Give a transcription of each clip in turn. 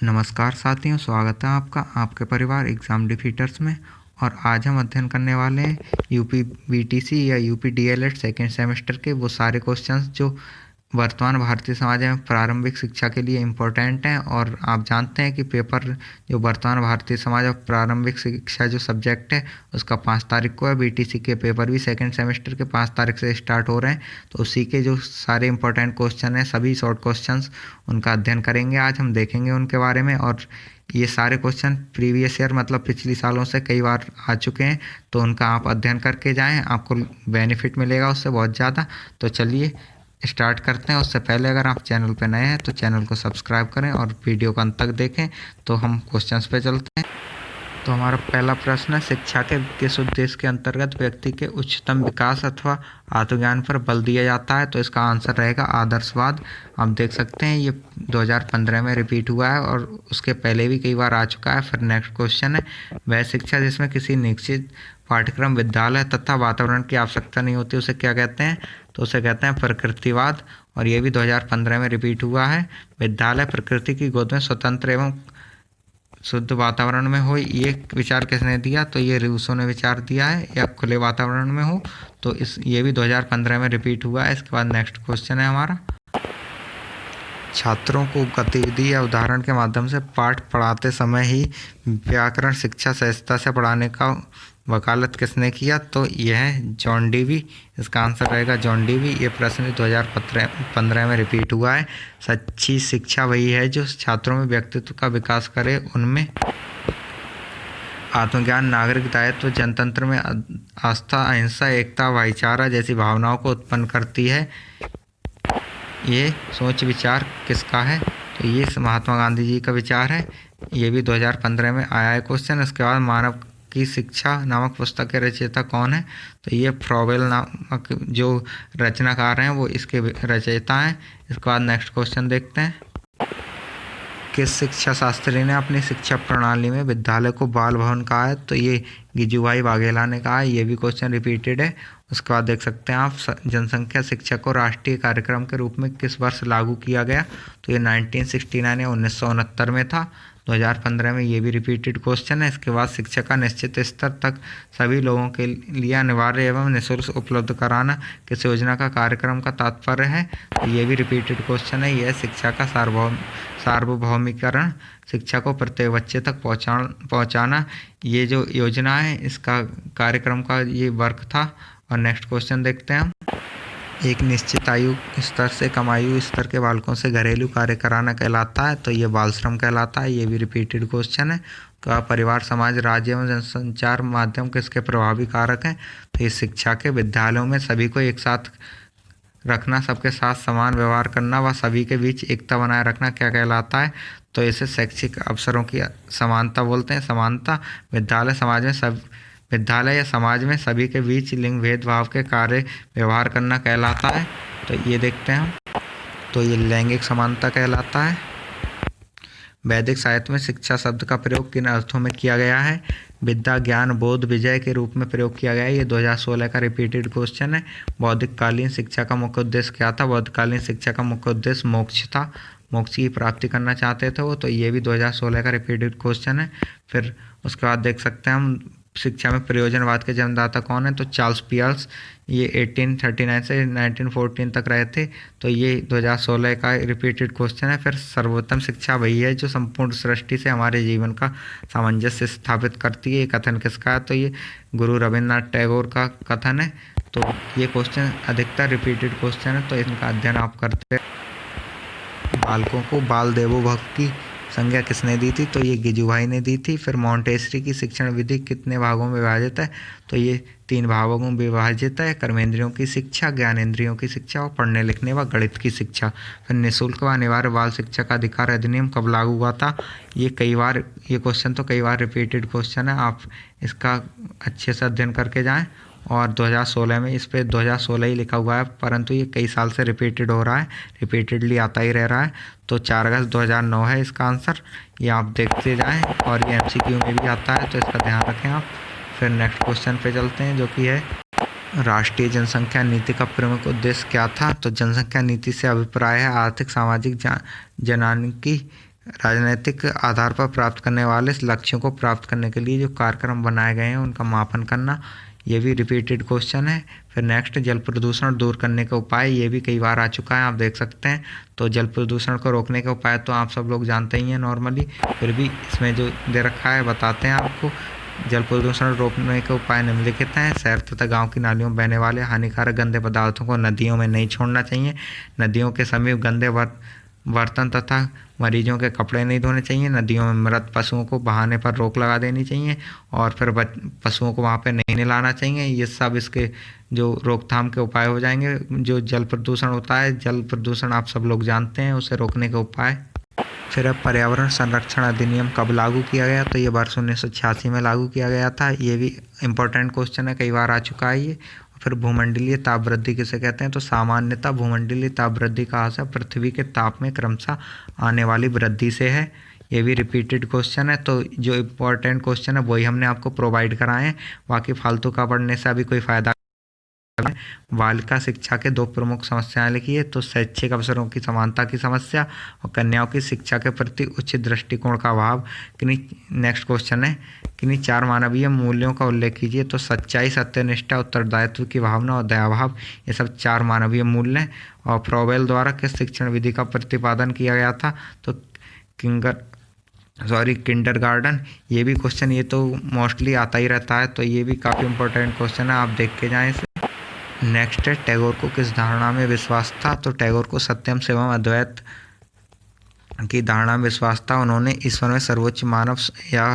नमस्कार साथियों, स्वागत है आपका आपके परिवार एग्ज़ाम डिफीटर्स में। और आज हम अध्ययन करने वाले हैं यूपी बीटीसी या यूपी डीएलएड सेकेंड सेमेस्टर के वो सारे क्वेश्चंस जो वर्तमान भारतीय समाज में प्रारंभिक शिक्षा के लिए इम्पोर्टेंट हैं। और आप जानते हैं कि पेपर जो वर्तमान भारतीय समाज और प्रारंभिक शिक्षा जो सब्जेक्ट है उसका 5 तारीख को है। बीटीसी के पेपर भी सेकंड सेमेस्टर के 5 तारीख से स्टार्ट हो रहे हैं। तो उसी के जो सारे इंपॉर्टेंट क्वेश्चन हैं, सभी शॉर्ट क्वेश्चंस, उनका अध्ययन करेंगे। आज हम देखेंगे उनके बारे में। और ये सारे क्वेश्चन प्रीवियस ईयर मतलब पिछली सालों से कई बार आ चुके हैं, तो उनका आप अध्ययन करके जाएं, आपको बेनिफिट मिलेगा उससे बहुत ज़्यादा। तो चलिए स्टार्ट करते हैं। उससे पहले अगर आप चैनल पर नए हैं तो चैनल को सब्सक्राइब करें और वीडियो को अंत तक देखें। तो हम क्वेश्चंस पे चलते हैं। तो हमारा पहला प्रश्न है, शिक्षा के किस उद्देश्य के अंतर्गत व्यक्ति के उच्चतम विकास अथवा आत्मज्ञान पर बल दिया जाता है? तो इसका आंसर रहेगा आदर्शवाद। आप देख सकते हैं ये 2015 में रिपीट हुआ है और उसके पहले भी कई बार आ चुका है। फिर नेक्स्ट क्वेश्चन है, वह शिक्षा जिसमें किसी निश्चित पाठ्यक्रम, विद्यालय तथा वातावरण की आवश्यकता नहीं होती, उसे क्या कहते हैं? तो उसे कहते हैं प्रकृतिवाद। और ये भी 2015 में रिपीट हुआ है। विद्यालय प्रकृति की गोद में स्वतंत्र एवं शुद्ध वातावरण में हो, ये विचार किसने दिया? तो ये रूसो ने विचार दिया है। या खुले वातावरण में हो, तो ये भी 2015 में रिपीट हुआ है। इसके बाद नेक्स्ट क्वेश्चन है हमारा, छात्रों को गतिविधि या उदाहरण के माध्यम से पाठ पढ़ाते समय ही व्याकरण शिक्षा सहजता से पढ़ाने का वकालत किसने किया? तो यह है जॉन डीवी। इसका आंसर रहेगा जॉन डीवी। ये प्रश्न 2015 में रिपीट हुआ है। सच्ची शिक्षा वही है जो छात्रों में व्यक्तित्व का विकास करे, उनमें आत्मज्ञान, नागरिक दायित्व, जनतंत्र में आस्था, अहिंसा, एकता, भाईचारा जैसी भावनाओं को उत्पन्न करती है। ये सोच विचार किसका है? तो ये महात्मा गांधी जी का विचार है। ये भी 2015 में आया है क्वेश्चन। इसके बाद मानव की शिक्षा नामक पुस्तक के रचयिता कौन है? तो ये फ्रॉवेल नामक जो रचनाकार हैं वो इसके रचयिता हैं। इसके बाद नेक्स्ट क्वेश्चन देखते हैं, किस शिक्षा शास्त्री ने अपनी शिक्षा प्रणाली में विद्यालय को बाल भवन कहा है? तो ये गिजुभाई वाघेला ने कहा है। ये भी क्वेश्चन रिपीटेड है। उसके बाद देख सकते हैं आप, जनसंख्या शिक्षा को राष्ट्रीय कार्यक्रम के रूप में किस वर्ष लागू किया गया? तो ये 1969 या 1969 में था। 2015 में ये भी रिपीटेड क्वेश्चन है। इसके बाद शिक्षा का निश्चित स्तर तक सभी लोगों के लिए अनिवार्य एवं निःशुल्क उपलब्ध कराना किस योजना का कार्यक्रम का तात्पर्य है? तो ये भी रिपीटेड क्वेश्चन है। यह शिक्षा का सार्वभौमिकरण, शिक्षा को प्रत्येक बच्चे तक पहुँचाना, ये जो योजना है इसका कार्यक्रम का ये वर्क था। और नेक्स्ट क्वेश्चन देखते हैं हम, एक निश्चित आयु स्तर से कम आयु स्तर के बालकों से घरेलू कार्य कराना कहलाता है। तो ये बाल श्रम कहलाता है। ये भी रिपीटेड क्वेश्चन है। का परिवार, समाज, राज्य एवं जनसंचार माध्यम किसके प्रभावी कारक हैं? तो ये शिक्षा के विद्यालयों में सभी को एक साथ रखना, सबके साथ समान व्यवहार करना व सभी के बीच एकता बनाए रखना क्या कहलाता है? तो इसे शैक्षिक अवसरों की समानता बोलते हैं। समानता विद्यालय या समाज में सभी के बीच लिंग भेदभाव के कार्य व्यवहार करना कहलाता है। तो ये देखते हैं हम, तो ये लैंगिक समानता कहलाता है। वैदिक साहित्य में शिक्षा शब्द का प्रयोग किन अर्थों में किया गया है? विद्या, ज्ञान, बोध, विजय के रूप में प्रयोग किया गया है। ये 2016 का रिपीटेड क्वेश्चन है। बौद्धिककालीन शिक्षा का मुख्य उद्देश्य क्या था? बौद्धिककालीन शिक्षा का मुख्य उद्देश्य मोक्ष था, मोक्ष की प्राप्ति करना चाहते थे वो। तो ये भी 2016 का रिपीटेड क्वेश्चन है। फिर उसके बाद देख सकते हैं हम, शिक्षा में प्रयोजनवाद के जन्मदाता कौन है? तो चार्ल्स पियर्स। ये 1839 से 1914 तक रहे थे। तो ये 2016 का रिपीटेड क्वेश्चन है। फिर सर्वोत्तम शिक्षा वही है जो संपूर्ण सृष्टि से हमारे जीवन का सामंजस्य स्थापित करती है। ये कथन किसका है? तो ये गुरु रविन्द्रनाथ टैगोर का कथन है। तो ये क्वेश्चन अधिकतर रिपीटेड क्वेश्चन है, तो इनका अध्ययन आप करते हैं। बालकों को बाल देवो भव की संज्ञा किसने दी थी? तो ये गिजुभाई ने दी थी। फिर मॉन्टेसरी की शिक्षण विधि कितने भागों में विभाजित है? तो ये 3 भागों में विभाजित है। कर्मेंद्रियों की शिक्षा, ज्ञानेंद्रियों की शिक्षा और पढ़ने लिखने व गणित की शिक्षा। फिर निःशुल्क व अनिवार्य बाल शिक्षा का अधिकार अधिनियम कब लागू हुआ था? ये क्वेश्चन तो कई बार रिपीटेड क्वेश्चन है। आप इसका अच्छे से अध्ययन करके जाएँ। और 2016 में इस पर 2016 ही लिखा हुआ है, परंतु ये कई साल से रिपीटेड हो रहा है, रिपीटेडली आता ही रह रहा है। तो 4 अगस्त 2009 है इसका आंसर। ये आप देखते जाएं। और ये MCQ में भी आता है, तो इसका ध्यान रखें आप। फिर नेक्स्ट क्वेश्चन पे चलते हैं, जो कि है राष्ट्रीय जनसंख्या नीति का प्रमुख उद्देश्य क्या था? तो जनसंख्या नीति से अभिप्राय है आर्थिक, सामाजिक, जनांकी राजनीतिक आधार पर प्राप्त करने वाले लक्ष्यों को प्राप्त करने के लिए जो कार्यक्रम बनाए गए हैं उनका मापन करना, ये भी रिपीटेड क्वेश्चन है। फिर नेक्स्ट, जल प्रदूषण दूर करने के उपाय, ये भी कई बार आ चुका है, आप देख सकते हैं। तो जल प्रदूषण को रोकने के उपाय तो आप सब लोग जानते ही हैं नॉर्मली, फिर भी इसमें जो दे रखा है बताते हैं आपको। जल प्रदूषण रोकने के उपाय निम्नलिखित हैं। शहर तथा गांव की नालियों में बहने वाले हानिकारक गंदे पदार्थों को नदियों में नहीं छोड़ना चाहिए। नदियों के समीप गंदे बर्तन तथा मरीजों के कपड़े नहीं धोने चाहिए। नदियों में मृत पशुओं को बहाने पर रोक लगा देनी चाहिए और फिर पशुओं को वहाँ पे नहीं नहलाना चाहिए। ये सब इसके जो रोकथाम के उपाय हो जाएंगे। जो जल प्रदूषण होता है, जल प्रदूषण आप सब लोग जानते हैं, उसे रोकने के उपाय। फिर अब पर्यावरण संरक्षण अधिनियम कब लागू किया गया? तो ये वर्ष 1986 में लागू किया गया था। ये भी इम्पोर्टेंट क्वेश्चन है, कई बार आ चुका है ये। फिर भूमंडलीय ताप वृद्धि किसे कहते हैं? तो सामान्यतः भूमंडलीय ताप वृद्धि का असर पृथ्वी के ताप में क्रमशः आने वाली वृद्धि से है। ये भी रिपीटेड क्वेश्चन है, तो जो इम्पोर्टेंट क्वेश्चन है वही हमने आपको प्रोवाइड कराए हैं, बाकी फालतू का पढ़ने से अभी कोई फ़ायदा। बालिका शिक्षा के दो प्रमुख समस्याएं लिखिए। तो शैक्षिक अवसरों की समानता की समस्या और कन्याओं की शिक्षा के प्रति उचित दृष्टिकोण का अभाव। नेक्स्ट क्वेश्चन है, किन्हीं चार मानवीय मूल्यों का उल्लेख कीजिए। तो सच्चाई, सत्यनिष्ठा, उत्तरदायित्व की भावना और दयाभाव, ये सब चार मानवीय मूल्य हैं। और फ्रोवेल द्वारा किस शिक्षण विधि का प्रतिपादन किया गया था? तो किंडरगार्टन। ये भी क्वेश्चन, ये तो मोस्टली आता ही रहता है, तो ये भी काफ़ी इंपॉर्टेंट क्वेश्चन है, आप देख के जाएं इसे। नेक्स्ट है, टैगोर को किस धारणा में विश्वास था? तो टैगोर को सत्यम शिवम अद्वैत की धारणा में विश्वास था। उन्होंने ईश्वर में सर्वोच्च मानव या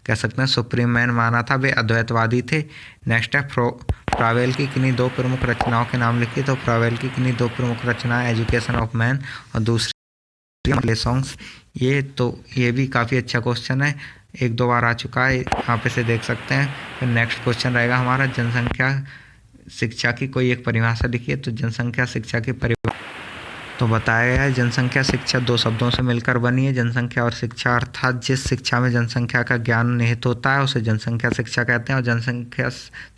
कह सकते हैं सुप्रीम मैन माना था, वे अद्वैतवादी थे। नेक्स्ट है, फ्रावेल की किन्हीं दो प्रमुख रचनाओं के नाम लिखिए। तो फ्रावेल की किन्हीं दो प्रमुख रचनाएं एजुकेशन ऑफ मैन और दूसरी सॉन्ग्स। ये भी काफ़ी अच्छा क्वेश्चन है, एक दो बार आ चुका है, आप इसे देख सकते हैं। फिर नेक्स्ट क्वेश्चन रहेगा हमारा, जनसंख्या शिक्षा की कोई एक परिभाषा लिखिए। तो जनसंख्या शिक्षा की परिभाषा तो बताया गया है, जनसंख्या शिक्षा दो शब्दों से मिलकर बनी है। जनसंख्या और शिक्षा, अर्थात जिस शिक्षा में जनसंख्या का ज्ञान निहित होता है उसे जनसंख्या शिक्षा कहते हैं। और जनसंख्या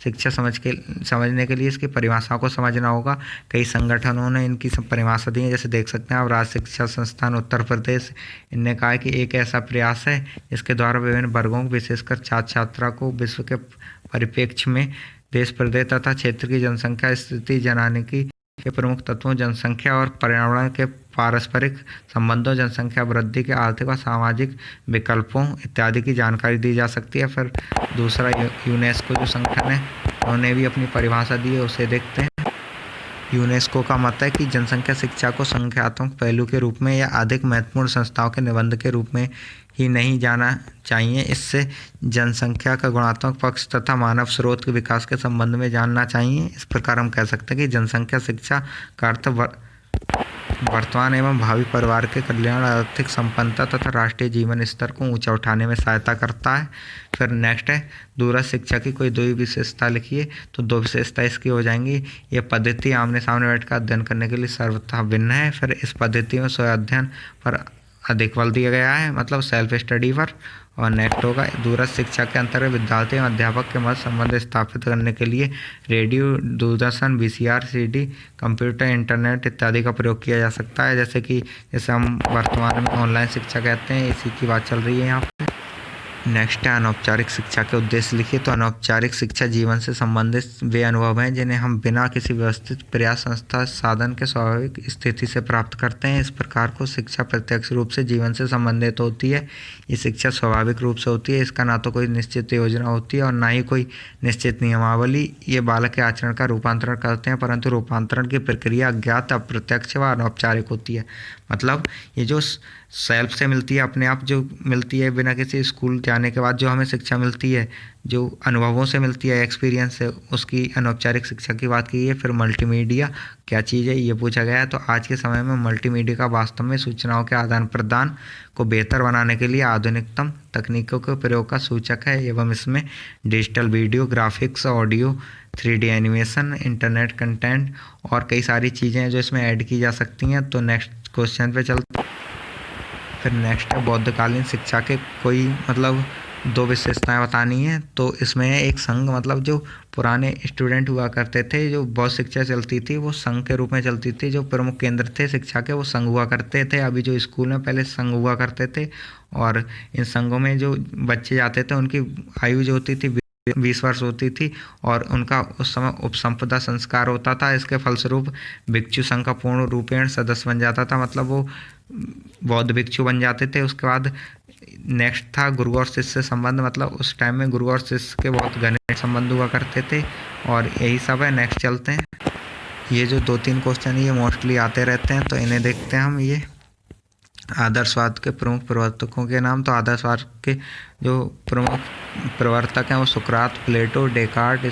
शिक्षा समझने के लिए इसकी परिभाषाओं को समझना होगा। कई संगठनों ने इनकी सब परिभाषा दी है, जैसे देख सकते हैं आप, राज्य शिक्षा संस्थान उत्तर प्रदेश। इनने कहा है कि एक ऐसा प्रयास है जिसके द्वारा विभिन्न वर्गों, विशेषकर छात्र छात्रा को विश्व के परिप्रेक्ष्य में देश, प्रदेश तथा क्षेत्र की जनसंख्या स्थिति जनाने के प्रमुख तत्वों, जनसंख्या और पर्यावरण के पारस्परिक संबंधों, जनसंख्या वृद्धि के आर्थिक और सामाजिक विकल्पों इत्यादि की जानकारी दी जा सकती है। फिर दूसरा, यूनेस्को जो संगठन है उन्होंने भी अपनी परिभाषा दी है, उसे देखते हैं। यूनेस्को का मत है कि जनसंख्या शिक्षा को संख्यात्मक पहलू के रूप में या अधिक महत्वपूर्ण संस्थाओं के निबंध के रूप में ही नहीं जाना चाहिए। इससे जनसंख्या का गुणात्मक पक्ष तथा मानव स्रोत के विकास के संबंध में जानना चाहिए। इस प्रकार हम कह सकते हैं कि जनसंख्या शिक्षा का अर्थ वर्तमान एवं भावी परिवार के कल्याण, आर्थिक संपन्नता तथा राष्ट्रीय जीवन स्तर को ऊंचा उठाने में सहायता करता है। फिर नेक्स्ट है, दूरस्थ शिक्षा की कोई दो विशेषता लिखिए। तो दो विशेषता इसकी हो जाएंगी, ये पद्धति आमने सामने बैठकर अध्ययन करने के लिए सर्वथा भिन्न है। फिर इस पद्धति में स्वयं अध्ययन पर अधिक बल दिया गया है, मतलब सेल्फ स्टडी पर। और नेक्स्ट होगा, दूरस्थ शिक्षा के अंतर्गत विद्यार्थी एवं अध्यापक के मध्य संबंध स्थापित करने के लिए radio, Doordarshan, VCR, CD, computer, internet इत्यादि का प्रयोग किया जा सकता है। जैसे हम वर्तमान में ऑनलाइन शिक्षा कहते हैं, इसी की बात चल रही है यहाँ पे। नेक्स्ट है, अनौपचारिक शिक्षा के उद्देश्य लिखिए। तो अनौपचारिक शिक्षा जीवन से संबंधित वे अनुभव हैं जिन्हें हम बिना किसी व्यवस्थित प्रयास, संस्था, साधन के स्वाभाविक स्थिति से प्राप्त करते हैं। इस प्रकार को शिक्षा प्रत्यक्ष रूप से जीवन से संबंधित होती है। ये शिक्षा स्वाभाविक रूप से होती है, इसका ना तो कोई निश्चित योजना होती है और ना ही कोई निश्चित नियमावली। ये बालक के आचरण का रूपांतरण करते हैं, परंतु रूपांतरण की प्रक्रिया अज्ञात, अप्रत्यक्ष व अनौपचारिक होती है। मतलब ये जो सेल्फ से मिलती है, अपने आप जो मिलती है, बिना किसी स्कूल जाने के बाद जो हमें शिक्षा मिलती है, जो अनुभवों से मिलती है, एक्सपीरियंस से, उसकी अनौपचारिक शिक्षा की बात की है। फिर मल्टीमीडिया क्या चीज़ है, ये पूछा गया है। तो आज के समय में मल्टीमीडिया का वास्तव में सूचनाओं के आदान प्रदान को बेहतर बनाने के लिए आधुनिकतम तकनीकों के प्रयोग का सूचक है, एवं इसमें digital video, graphics, audio, 3D animation, internet content और कई सारी चीज़ें हैं जो इसमें ऐड की जा सकती हैं। तो नेक्स्ट क्वेश्चन पे चलते। फिर नेक्स्ट है, बौद्धकालीन शिक्षा के कोई दो विशेषताएं बतानी है। तो इसमें एक संघ, मतलब जो पुराने स्टूडेंट हुआ करते थे, जो बहुत शिक्षा चलती थी वो संघ के रूप में चलती थी। जो प्रमुख केंद्र थे शिक्षा के वो संघ हुआ करते थे। अभी जो स्कूल में पहले संघ हुआ करते थे, और इन संघों में जो बच्चे जाते थे उनकी आयु जो होती थी 20 वर्ष होती थी, और उनका उस समय उपसंपदा संस्कार होता था। इसके फलस्वरूप भिक्षु संघ का पूर्ण रूपेण सदस्य बन जाता था, मतलब वो बौद्ध भिक्षु बन जाते थे। उसके बाद नेक्स्ट था गुरु और शिष्य संबंध, मतलब उस टाइम में गुरु और शिष्य के बहुत घनिष्ठ संबंध हुआ करते थे। और यही सब है। नेक्स्ट चलते हैं। ये जो 2-3 क्वेश्चन ये मोस्टली आते रहते हैं, तो इन्हें देखते हैं हम। ये आदर्शवाद के प्रमुख प्रवर्तकों के नाम। तो आदर्शवाद के जो प्रमुख प्रवर्तक हैं वो सुकरात, प्लेटो, डेकार्ट,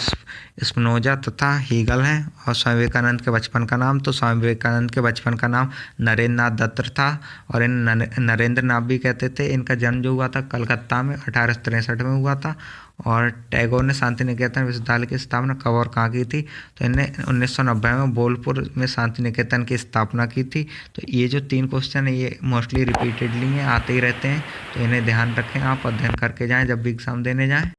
स्पिनोजा तथा हीगल हैं। और स्वामी विवेकानंद के बचपन का नाम। तो स्वामी विवेकानंद के बचपन का नाम नरेंद्र नाथ दत्त था, और इन नरेंद्र नाथ भी कहते थे। इनका जन्म जो हुआ था कलकत्ता में 1863 में हुआ था। और टैगोर ने शांति निकेतन विश्वविद्यालय की स्थापना कब और कहाँ की थी? तो इन्हें 1990 में बोलपुर में शांति निकेतन की स्थापना की थी। तो ये जो 3 क्वेश्चन है ये मोस्टली रिपीटेडली हैं, आते ही रहते हैं। तो इन्हें ध्यान रखें, आप अध्ययन करके जाएं जब भी एग्ज़ाम देने जाएं।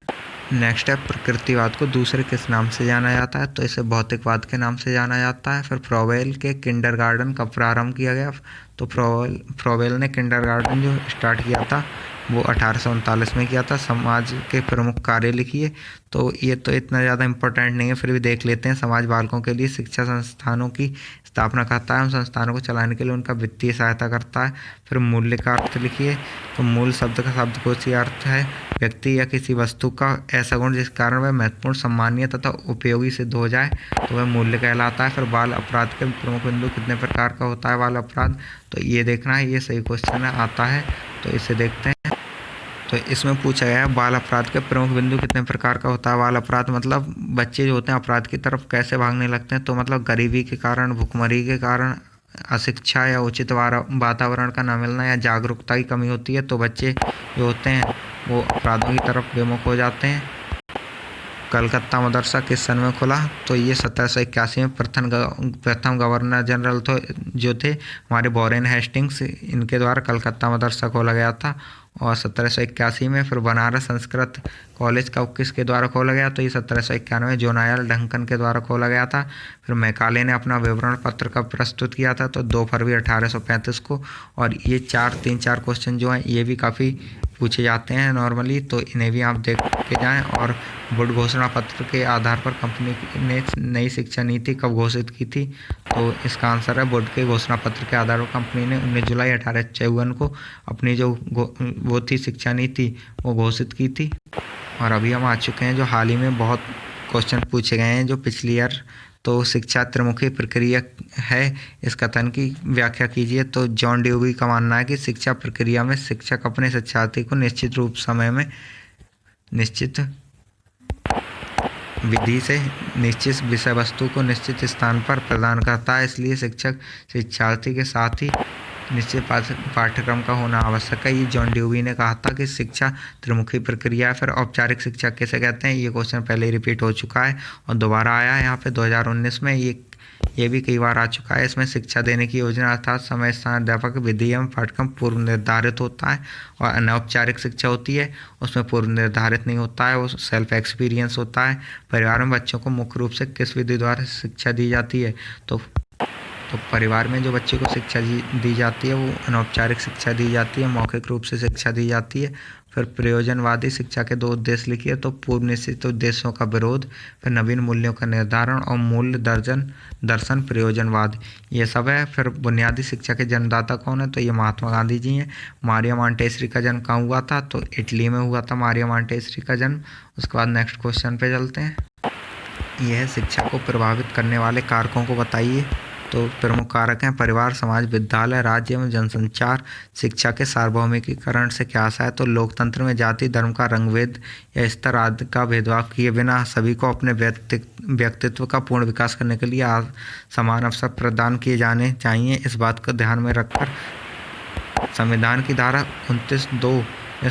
नेक्स्ट है प्रकृतिवाद को दूसरे किस नाम से जाना जाता है? तो इसे भौतिकवाद के नाम से जाना जाता है। फिर फ्रोवेल के किंडरगार्टन कब प्रारंभ किया गया? तो फ्रोवेल ने किंडरगार्टन जो स्टार्ट किया था वो 1839 में किया था। समाज के प्रमुख कार्य लिखिए। तो ये तो इतना ज़्यादा इम्पोर्टेंट नहीं है, फिर भी देख लेते हैं। समाज बालकों के लिए शिक्षा संस्थानों की स्थापना करता है, उन संस्थानों को चलाने के लिए उनका वित्तीय सहायता करता है। फिर मूल्य का अर्थ लिखिए। तो मूल शब्द का शब्दकोशीय अर्थ है व्यक्ति या किसी वस्तु का ऐसा गुण जिस कारण वह महत्वपूर्ण, सम्मानीय तथा उपयोगी सिद्ध हो जाए, तो वह मूल्य कहलाता है। फिर बाल अपराध के प्रमुख बिंदु कितने प्रकार का होता है बाल अपराध? तो ये देखना है, ये सही क्वेश्चन है, आता है। तो इसे देखते हैं। तो इसमें पूछा गया है बाल अपराध के प्रमुख बिंदु कितने प्रकार का होता है? बाल अपराध मतलब बच्चे जो होते हैं अपराध की तरफ कैसे भागने लगते हैं? तो मतलब गरीबी के कारण, भुखमरी के कारण, अशिक्षा या उचित वातावरण का न मिलना, या जागरूकता की कमी होती है, तो बच्चे जो होते हैं वो अपराधों की तरफ विमुख हो जाते हैं। कलकत्ता मदरसा किस सन में खुला? तो ये 1781 में प्रथम गवर्नर जनरल जो थे हमारे वॉरेन हेस्टिंग्स, इनके द्वारा कलकत्ता मदरसा खोला गया था। और 1781 में फिर बनारस संस्कृत कॉलेज का किसके द्वारा खोला गया? तो ये 1791 जोनायल डंकन के द्वारा खोला गया था। फिर मैकाले ने अपना विवरण पत्र कब प्रस्तुत किया था? तो 2 फरवरी 1835 को। और ये 3-4 क्वेश्चन जो हैं ये भी काफ़ी पूछे जाते हैं नॉर्मली, तो इन्हें भी आप देख के जाएँ। और वुड घोषणा पत्र के आधार पर कंपनी ने नई शिक्षा नीति कब घोषित की थी? तो इसका आंसर है वुड के घोषणा पत्र के आधार पर कंपनी ने 19 जुलाई 1854 को अपनी जो वो थी शिक्षा नीति वो घोषित की थी। और अभी हम आ चुके हैं जो हाल ही में बहुत क्वेश्चन पूछे गए हैं जो पिछली ईयर। तो शिक्षा त्रिमुखी प्रक्रिया है, इस कथन की व्याख्या कीजिए। तो जॉन ड्यूवी का मानना है कि शिक्षा प्रक्रिया में शिक्षक अपने शिक्षार्थी को निश्चित रूप समय में निश्चित विधि से निश्चित विषय वस्तु को निश्चित स्थान पर प्रदान करता है। इसलिए शिक्षक शिक्षार्थी के साथ ही निश्चित पाठ्यक्रम का होना आवश्यक है। ये जॉन ड्यूवी ने कहा था कि शिक्षा त्रिमुखी प्रक्रिया है। फिर औपचारिक शिक्षा किसे कहते हैं? ये क्वेश्चन पहले ही रिपीट हो चुका है और दोबारा आया है यहाँ पे 2019 में। ये भी कई बार आ चुका है। इसमें शिक्षा देने की योजना अर्थात समय, स्थान, अध्यापक, विधि एवं पाठ्यक्रम पूर्व निर्धारित होता है। और अनौपचारिक शिक्षा होती है उसमें पूर्व निर्धारित नहीं होता है, वो सेल्फ एक्सपीरियंस होता है। परिवार में बच्चों को मुख्य रूप से किस विधि द्वारा शिक्षा दी जाती है? तो परिवार में जो बच्चे को शिक्षा दी जाती है वो अनौपचारिक शिक्षा दी जाती है, मौखिक रूप से शिक्षा दी जाती है। फिर प्रयोजनवादी शिक्षा के 2 उद्देश्य लिखिए। तो पूर्व निश्चित उद्देश्यों का विरोध, फिर नवीन मूल्यों का निर्धारण और मूल्य दर्शन प्रयोजनवाद, ये सब है। फिर बुनियादी शिक्षा के जन्मदाता कौन है? तो ये महात्मा गांधी जी हैं। मारिया मॉन्टेसरी का जन्म कहाँ हुआ था? तो इटली में हुआ था मारिया मॉन्टेसरी का जन्म। उसके बाद नेक्स्ट क्वेश्चन पे चलते हैं। यह है शिक्षा को प्रभावित करने वाले कारकों को बताइए। तो प्रमुख कारक हैं परिवार, समाज, विद्यालय, राज्य एवं जनसंचार। शिक्षा के सार्वभौमिकीकरण से क्या आशा है? तो लोकतंत्र में जाति, धर्म का रंगभेद या स्तर आदि का भेदभाव किए बिना सभी को अपने व्यक्तित्व का पूर्ण विकास करने के लिए समान अवसर प्रदान किए जाने चाहिए। इस बात को ध्यान में रखकर संविधान की धारा 29(2) में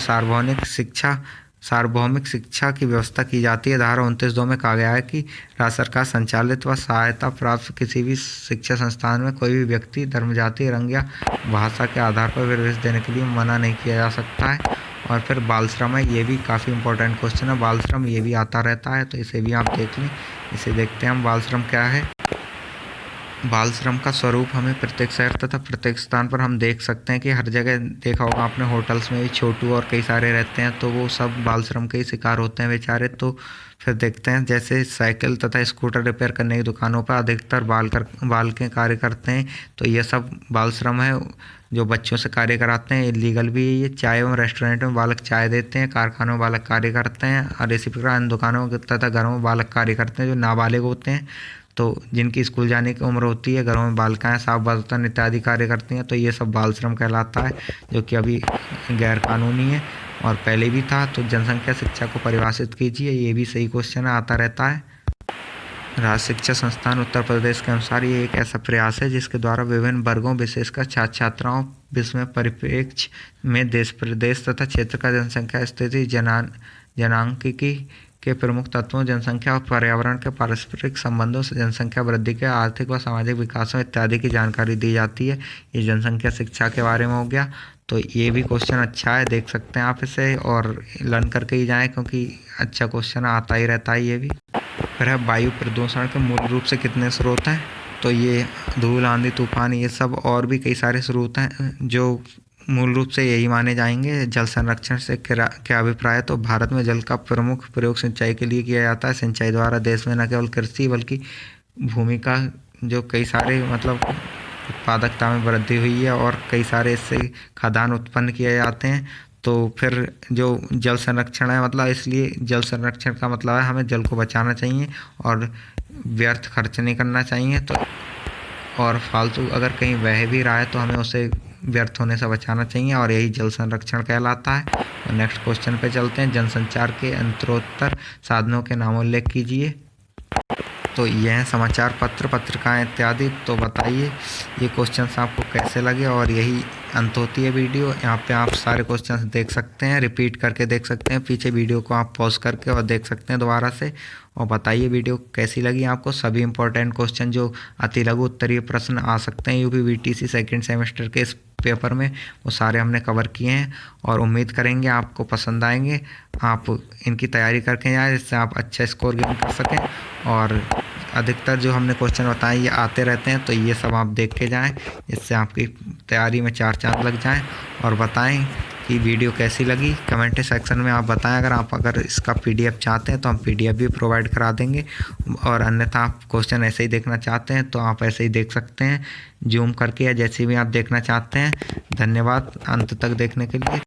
सार्वभौमिक शिक्षा की व्यवस्था की जाती है। धारा 29(2) में कहा गया है कि राज्य सरकार संचालित व सहायता प्राप्त किसी भी शिक्षा संस्थान में कोई भी व्यक्ति धर्म, जाति, रंग या भाषा के आधार पर प्रवेश देने के लिए मना नहीं किया जा सकता है। और फिर बाल श्रम है, ये भी काफ़ी इंपॉर्टेंट क्वेश्चन है। बाल श्रम ये भी आता रहता है, तो इसे भी आप देख लें। इसे देखते हैं हम, बाल श्रम क्या है। बाल श्रम का स्वरूप हमें प्रत्येक शहर तथा प्रत्येक स्थान पर हम देख सकते हैं कि हर जगह देखा होगा आपने, होटल्स में भी छोटू और कई सारे रहते हैं, तो वो सब बाल श्रम के ही शिकार होते हैं बेचारे। तो फिर देखते हैं, जैसे साइकिल तथा स्कूटर रिपेयर करने की दुकानों पर अधिकतर बाल के कार्य करते हैं, तो ये सब बाल श्रम है। जो बच्चों से कार्य कराते हैं, इलीगल भी है ये। चाय एवं रेस्टोरेंट में बालक चाय देते हैं, कारखानों में बालक कार्य करते हैं, और इसी प्रकार अन्य दुकानों तथा घरों में बालक कार्य करते हैं जो नाबालिग होते हैं, तो जिनकी स्कूल जाने की उम्र होती है। घरों में बालिकाएं साफ बर्तन इत्यादि कार्य करती हैं, तो ये सब बाल श्रम कहलाता है, जो कि अभी गैर कानूनी है और पहले भी था। तो जनसंख्या शिक्षा को परिभाषित कीजिए, ये भी सही क्वेश्चन आता रहता है। राज्य शिक्षा संस्थान उत्तर प्रदेश के अनुसार ये एक ऐसा प्रयास है जिसके द्वारा विभिन्न वर्गों, विशेषकर छात्र छात्राओं, विश्व में परिप्रेक्ष्य में देश प्रदेश तथा क्षेत्र का जनसंख्या स्थिति, जनांकिकी के प्रमुख तत्वों, जनसंख्या और पर्यावरण के पारस्परिक संबंधों से जनसंख्या वृद्धि के आर्थिक व सामाजिक विकासों इत्यादि की जानकारी दी जाती है। ये जनसंख्या शिक्षा के बारे में हो गया। तो ये भी क्वेश्चन अच्छा है, देख सकते हैं आप इसे और लर्न करके ही जाएं, क्योंकि अच्छा क्वेश्चन आता ही रहता है ये भी। फिर है, वायु प्रदूषण के मूल रूप से कितने स्रोत हैं। तो ये धूल, आंधी, तूफान, ये सब और भी कई सारे स्रोत हैं जो मूल रूप से यही माने जाएंगे। जल संरक्षण से क्या अभिप्राय है। तो भारत में जल का प्रमुख प्रयोग सिंचाई के लिए किया जाता है। सिंचाई द्वारा देश में न केवल कृषि बल्कि भूमि का जो कई सारे उत्पादकता में वृद्धि हुई है, और कई सारे इससे खाद्यान्न उत्पन्न किए जाते हैं। तो फिर जो जल संरक्षण है, मतलब इसलिए जल संरक्षण का मतलब है हमें जल को बचाना चाहिए और व्यर्थ खर्च नहीं करना चाहिए। तो और फालतू अगर कहीं बह भी रहा है तो हमें उसे व्यर्थ होने से बचाना चाहिए, और यही जल संरक्षण कहलाता है। और नेक्स्ट क्वेश्चन पे चलते हैं। जनसंचार के अंतरोत्तर साधनों के नाम उल्लेख कीजिए। तो यह है समाचार पत्र, पत्रिकाएं इत्यादि। तो बताइए ये क्वेश्चंस आपको कैसे लगे, और यही अंत होती है वीडियो। यहाँ पे आप सारे क्वेश्चंस देख सकते हैं, रिपीट करके देख सकते हैं, पीछे वीडियो को आप पॉज करके और देख सकते हैं दोबारा से। और बताइए वीडियो कैसी लगी आपको। सभी इंपॉर्टेंट क्वेश्चन जो अति लघु उत्तरीय प्रश्न आ सकते हैं यूपी बीटीसी सेकेंड सेमेस्टर के इस पेपर में, वो सारे हमने कवर किए हैं, और उम्मीद करेंगे आपको पसंद आएंगे। आप इनकी तैयारी करके जाएँ, जिससे आप अच्छा स्कोर गेन कर सकें। और अधिकतर जो हमने क्वेश्चन बताए ये आते रहते हैं, तो ये सब आप देख के जाएं, जिससे आपकी तैयारी में 4 चांद लग जाएं। और बताएं कि वीडियो कैसी लगी, कमेंट सेक्शन में आप बताएं। अगर इसका PDF चाहते हैं तो हम PDF भी प्रोवाइड करा देंगे, और अन्यथा आप क्वेश्चन ऐसे ही देखना चाहते हैं तो आप ऐसे ही देख सकते हैं, जूम करके या जैसे भी आप देखना चाहते हैं। धन्यवाद अंत तक देखने के लिए।